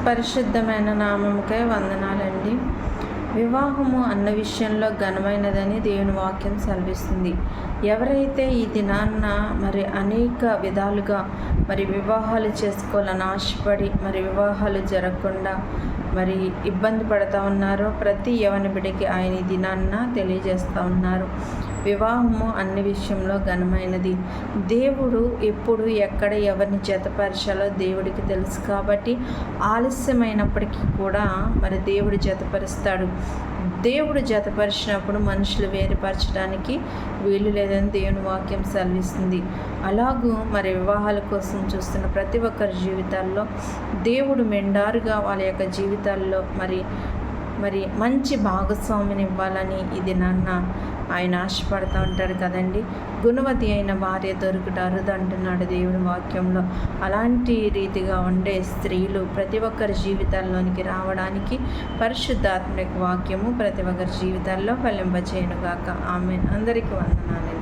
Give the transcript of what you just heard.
పరిశుద్ధమైన నామముకై వందనాలండి. వివాహము అన్న విషయంలో ఘనమైనదని దేవుని వాక్యం సెలవిస్తుంది. ఎవరైతే ఈ దినాన్న అనేక విధాలుగా వివాహాలు చేసుకోవాలని ఆశపడి వివాహాలు జరగకుండా ఇబ్బంది పడుతూ ఉన్నారో ప్రతి యవన బిడ్డకి ఆయన ఈ దినాన్న తెలియజేస్తూ ఉన్నారు. వివాహము అన్ని విషయంలో ఘనమైనది. దేవుడు ఎప్పుడు ఎక్కడ ఎవరిని జతపరచాలో దేవుడికి తెలుసు కాబట్టి ఆలస్యమైనప్పటికీ కూడా దేవుడు జతపరుస్తాడు. దేవుడు జతపరిచినప్పుడు మనుషులు వేరుపరచడానికి వీలు లేదని దేవుని వాక్యం సెలవిస్తుంది. అలాగూ వివాహాల కోసం చూస్తున్న ప్రతి ఒక్కరి జీవితాల్లో దేవుడు మెండారుగా వాళ్ళ యొక్క జీవితాల్లో మంచి భాగస్వామిని ఇవ్వాలని ఇది ఆయన ఆశపడుతూ ఉంటాడు కదండి. గుణవతి అయిన భార్య దొరుకుట అరుదు అంటున్నాడు దేవుని వాక్యంలో. అలాంటి రీతిగా ఉండే స్త్రీలు ప్రతి ఒక్కరి జీవితాల్లోనికి రావడానికి పరిశుద్ధాత్మక వాక్యము ప్రతి ఒక్కరి జీవితాల్లో ఫలింపచేయునుగాక. ఆమేన్. అందరికీ వందనాలు.